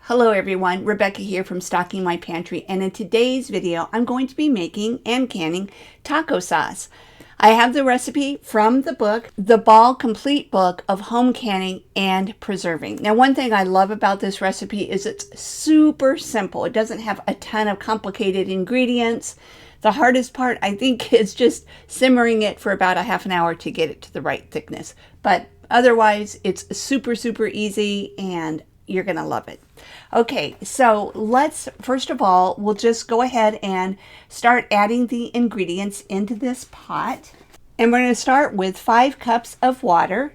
Hello everyone, Rebecca here from Stocking My Pantry, and in today's video I'm going to be making and canning taco sauce. I have the recipe from the book, The Ball Complete Book of Home Canning and Preserving. Now one thing I love about this recipe is it's super simple. It doesn't have a ton of complicated ingredients. The hardest part I think is just simmering it for about a half an hour to get it to the right thickness. But otherwise it's super easy and you're gonna love it. Okay, so let's, first of all, we'll just go ahead and start adding the ingredients into this pot. And we're gonna start with 5 cups of water.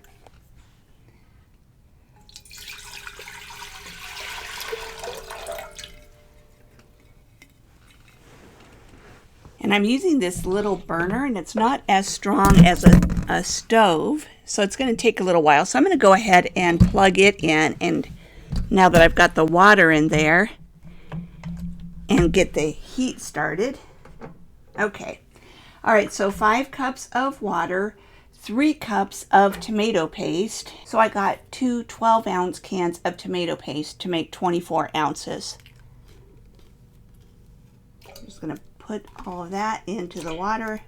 And I'm using this little burner, and it's not as strong as a stove, so it's gonna take a little while. So I'm gonna go ahead and plug it in, and now that I've got the water in there, and get the heat started. Okay, all right, so 5 cups of water, 3 cups of tomato paste. So I got 2 12-ounce cans of tomato paste to make 24 ounces. I'm just gonna put all of that into the water.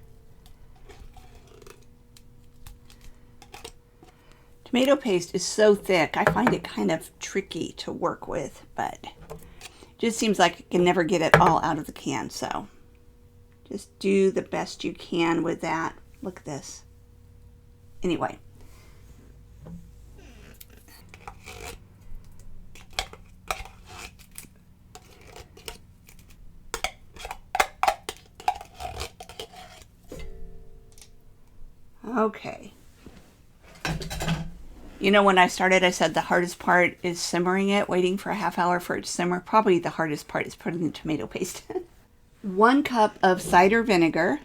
Tomato paste is so thick, I find it kind of tricky to work with, but it just seems like you can never get it all out of the can, so just do the best you can with that. Look at this. Anyway. Okay. You know, when I started, I said the hardest part is simmering it, waiting for a half hour for it to simmer. Probably the hardest part is putting the tomato paste in. 1 cup of cider vinegar.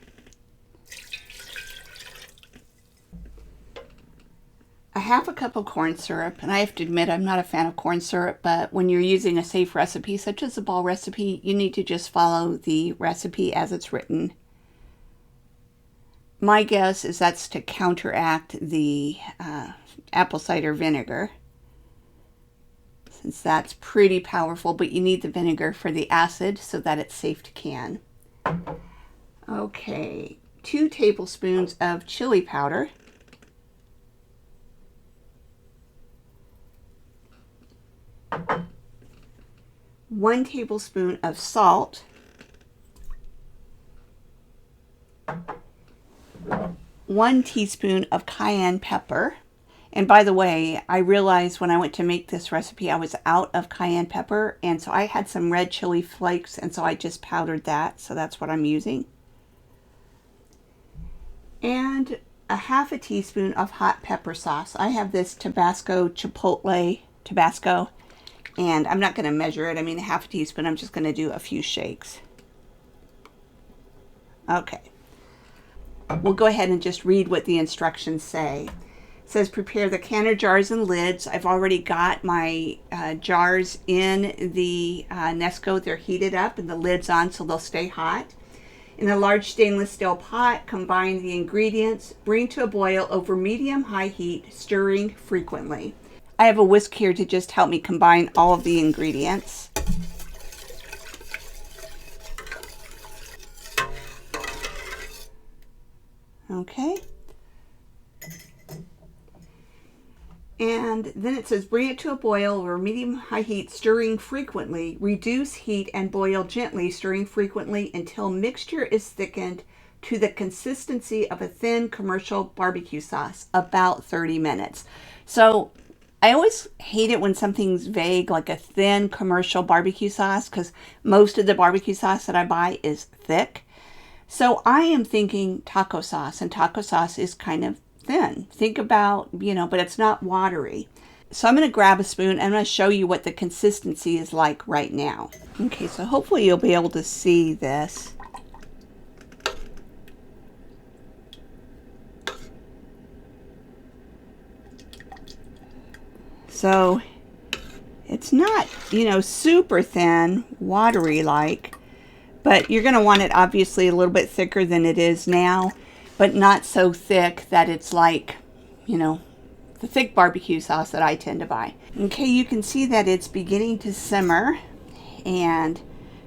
A half a cup of corn syrup. And I have to admit, I'm not a fan of corn syrup, but when you're using a safe recipe, such as the ball recipe, you need to just follow the recipe as it's written. My guess is that's to counteract the apple cider vinegar, since that's pretty powerful, but you need the vinegar for the acid so that it's safe to can. Okay, 2 tablespoons of chili powder. One tablespoon of salt. 1 teaspoon of cayenne pepper. And by the way, I realized when I went to make this recipe, I was out of cayenne pepper, and so I had some red chili flakes, and so I just powdered that, so that's what I'm using. And a half a teaspoon of hot pepper sauce. I have this Tabasco Chipotle Tabasco, and I'm not going to measure it. I mean, a half a teaspoon. I'm just going to do a few shakes. Okay. We'll go ahead and just read what the instructions say. It says prepare the canner jars and lids. I've already got my jars in the Nesco. They're heated up and the lid's on so they'll stay hot. In a large stainless steel pot, combine the ingredients. Bring to a boil over medium-high heat, stirring frequently. I have a whisk here to just help me combine all of the ingredients. Okay. And then it says bring it to a boil over medium-high heat, stirring frequently. Reduce heat and boil gently, stirring frequently until mixture is thickened to the consistency of a thin commercial barbecue sauce, about 30 minutes. So I always hate it when something's vague, like a thin commercial barbecue sauce, because most of the barbecue sauce that I buy is thick. So I am thinking taco sauce, and taco sauce is kind of thin. Think about, you know, but it's not watery. So I'm going to grab a spoon and I'm going to show you what the consistency is like right now. Okay, so hopefully you'll be able to see this. So it's not, you know, super thin, watery like, but you're going to want it obviously a little bit thicker than it is now, but not so thick that it's like, you know, the thick barbecue sauce that I tend to buy. Okay, you can see that it's beginning to simmer, and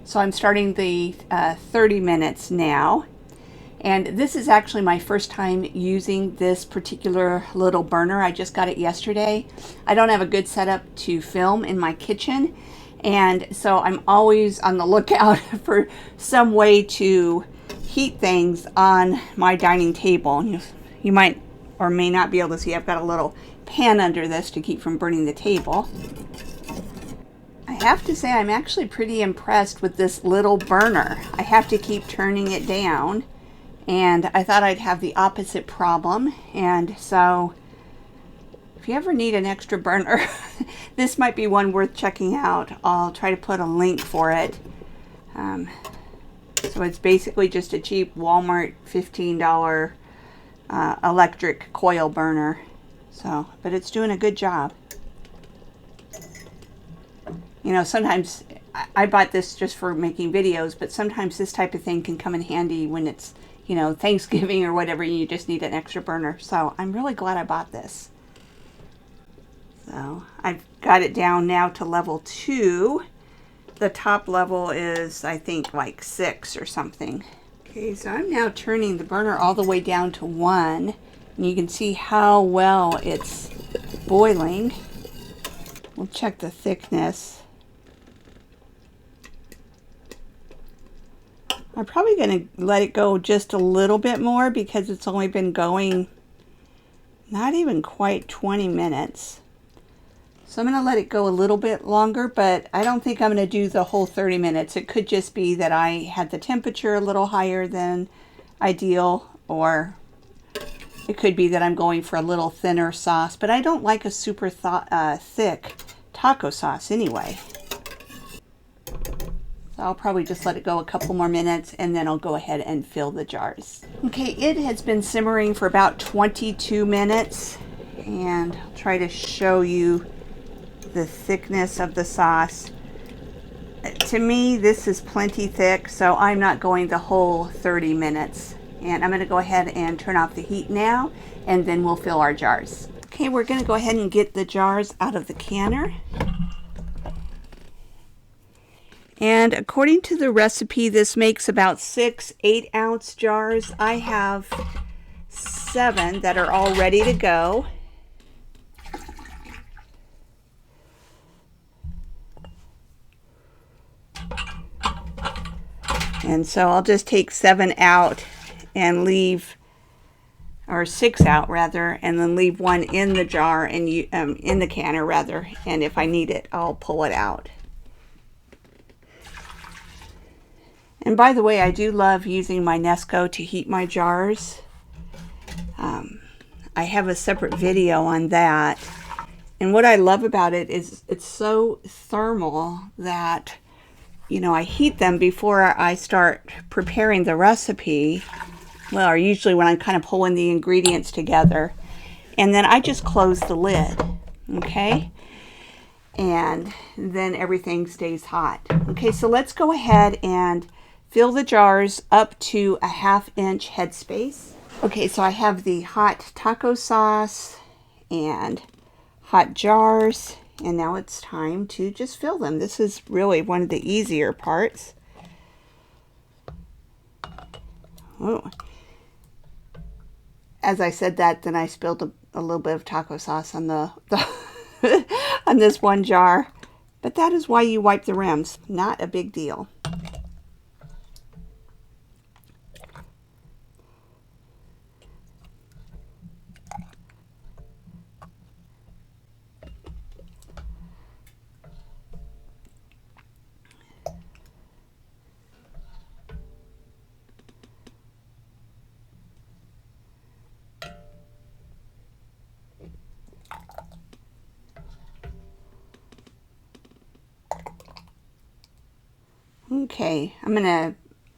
so I'm starting the 30 minutes now. And this is actually my first time using this particular little burner. I just got it yesterday. I don't have a good setup to film in my kitchen, and so I'm always on the lookout for some way to heat things on my dining table. You might or may not be able to see, I've got a little pan under this to keep from burning the table. I have to say I'm actually pretty impressed with this little burner. I have to keep turning it down, and I thought I'd have the opposite problem. And so if you ever need an extra burner, this might be one worth checking out. I'll try to put a link for it. So it's basically just a cheap Walmart $15 electric coil burner. So, but it's doing a good job. You know, sometimes I bought this just for making videos, but sometimes this type of thing can come in handy when it's, you know, Thanksgiving or whatever, and you just need an extra burner. So I'm really glad I bought this. So I've got it down now to level 2. The top level is, I think, like 6 or something. Okay, so I'm now turning the burner all the way down to 1, and you can see how well it's boiling. We'll check the thickness. I'm probably going to let it go just a little bit more because it's only been going not even quite 20 minutes. So I'm going to let it go a little bit longer, but I don't think I'm going to do the whole 30 minutes. It could just be that I had the temperature a little higher than ideal, or it could be that I'm going for a little thinner sauce, but I don't like a super thick taco sauce anyway. So I'll probably just let it go a couple more minutes, and then I'll go ahead and fill the jars. Okay, it has been simmering for about 22 minutes, and I'll try to show you the thickness of the sauce. To me, this is plenty thick, so I'm not going the whole 30 minutes. And I'm going to go ahead and turn off the heat now, and then we'll fill our jars. Okay, we're going to go ahead and get the jars out of the canner. And according to the recipe, this makes about 6 8-ounce jars. I have 7 that are all ready to go. And so I'll just take 7 out and leave, or 6 out rather, and then leave 1 in the jar and in the canner rather. And if I need it, I'll pull it out. And by the way, I do love using my Nesco to heat my jars. I have a separate video on that. And what I love about it is it's so thermal that, you know, I heat them before I start preparing the recipe. Well, or usually when I'm kind of pulling the ingredients together. And then I just close the lid, okay? And then everything stays hot. Okay, so let's go ahead and fill the jars up to a 1/2 inch headspace. Okay, so I have the hot taco sauce and hot jars, and now it's time to just fill them. This is really one of the easier parts. Oh. As I said that, then I spilled a little bit of taco sauce on the on this one jar. But that is why you wipe the rims. Not a big deal. Okay,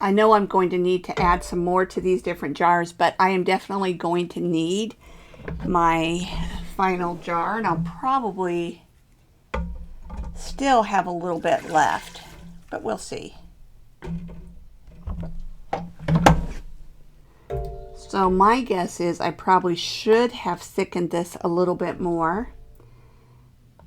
I know I'm going to need to add some more to these different jars, but I am definitely going to need my final jar, and I'll probably still have a little bit left, but we'll see. Let's So my guess is I probably should have thickened this a little bit more.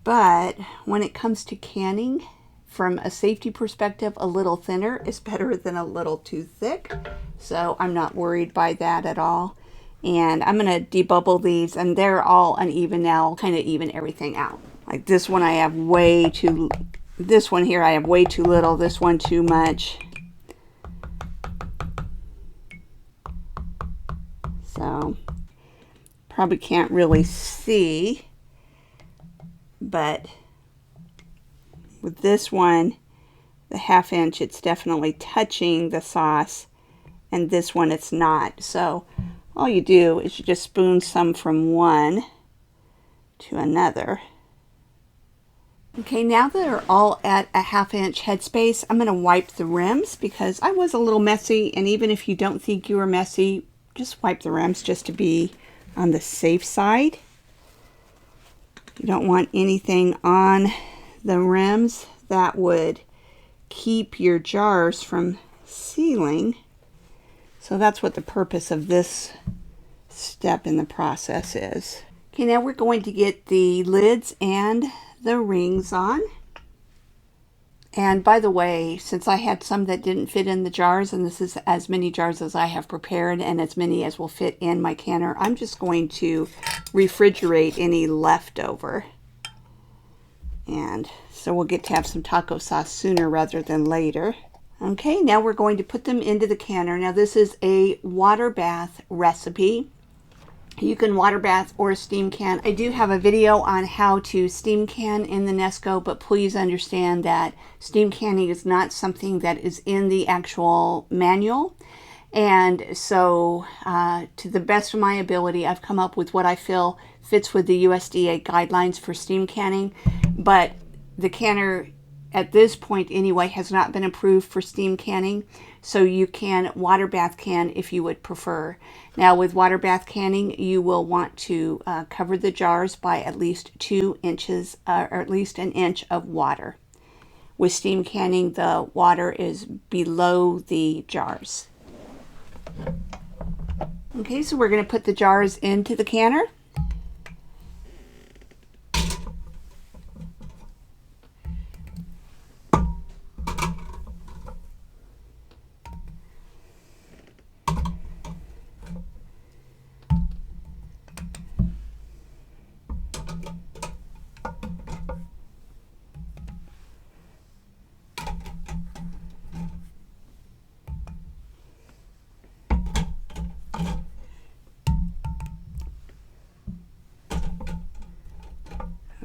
But when it comes to canning, from a safety perspective, a little thinner is better than a little too thick. So I'm not worried by that at all. And I'm going to debubble these, and they're all uneven now, kind of even everything out. Like this one I have way too, this one here I have way too little, this one too much. So probably can't really see, but with this one, the 1/2 inch, it's definitely touching the sauce, and this one it's not. So all you do is you just spoon some from one to another. Okay, now that they're all at a 1/2 inch headspace, I'm going to wipe the rims because I was a little messy, and even if you don't think you were messy, just wipe the rims just to be on the safe side. You don't want anything on the rims that would keep your jars from sealing. So that's what the purpose of this step in the process is. Okay, now we're going to get the lids and the rings on. And by the way, since I had some that didn't fit in the jars, and this is as many jars as I have prepared and as many as will fit in my canner, I'm just going to refrigerate any leftover. And so we'll get to have some taco sauce sooner rather than later. Okay, now we're going to put them into the canner. Now this is a water bath recipe. You can water bath or steam can. I do have a video on how to steam can in the Nesco, but please understand that steam canning is not something that is in the actual manual. And so to the best of my ability, I've come up with what I feel fits with the USDA guidelines for steam canning. But the canner at this point anyway has not been approved for steam canning, so you can water bath can if you would prefer. Now with water bath canning, you will want to cover the jars by at least 2 inches or at least 1 inch of water. With steam canning, the water is below the jars. Okay, so we're going to put the jars into the canner.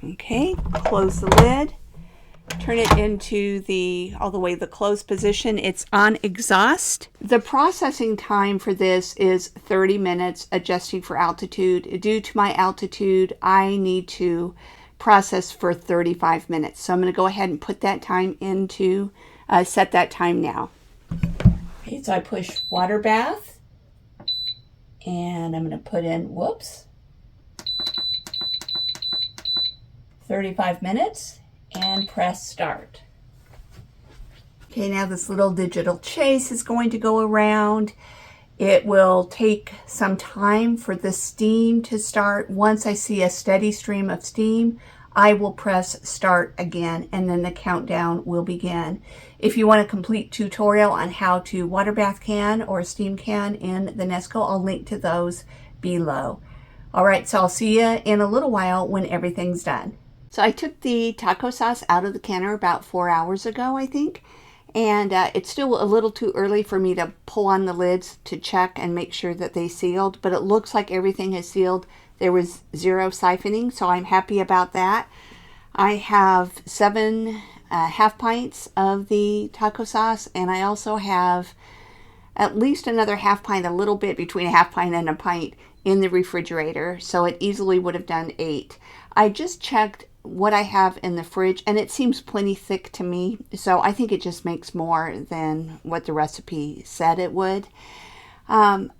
Okay, close the lid, turn it into all the way the closed position. It's on exhaust. The processing time for this is 30 minutes, adjusting for altitude. Due to my altitude, I need to process for 35 minutes. So I'm going to go ahead and put that time into, set that time now. Okay, so I push water bath, and I'm going to put in, 35 minutes, and press start. Okay, now this little digital chase is going to go around. It will take some time for the steam to start. Once I see a steady stream of steam, I will press start again, and then the countdown will begin. If you want a complete tutorial on how to water bath can or steam can in the Nesco, I'll link to those below. All right, so I'll see you in a little while when everything's done. So I took the taco sauce out of the canner about 4 hours ago, I think. And it's still a little too early for me to pull on the lids to check and make sure that they sealed. But it looks like everything is sealed. There was 0 siphoning, so I'm happy about that. I have 7 half pints of the taco sauce. And I also have at least another half pint, a little bit between a half pint and a pint in the refrigerator. So it easily would have done 8. I just checked what I have in the fridge, and it seems plenty thick to me, so I think it just makes more than what the recipe said it would. I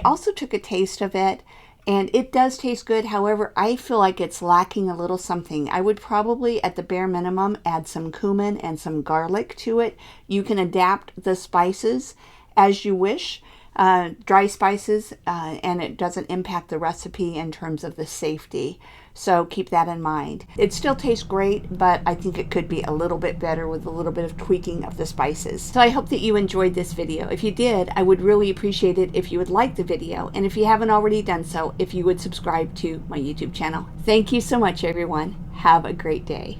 also took a taste of it, and it does taste good. However, I feel like it's lacking a little something. I would probably, at the bare minimum, add some cumin and some garlic to it. You can adapt the spices as you wish. dry spices, and it doesn't impact the recipe in terms of the safety. So keep that in mind. It still tastes great, but I think it could be a little bit better with a little bit of tweaking of the spices. So I hope that you enjoyed this video. If you did, I would really appreciate it if you would like the video, and if you haven't already done so, if you would subscribe to my YouTube channel. Thank you so much, everyone. Have a great day.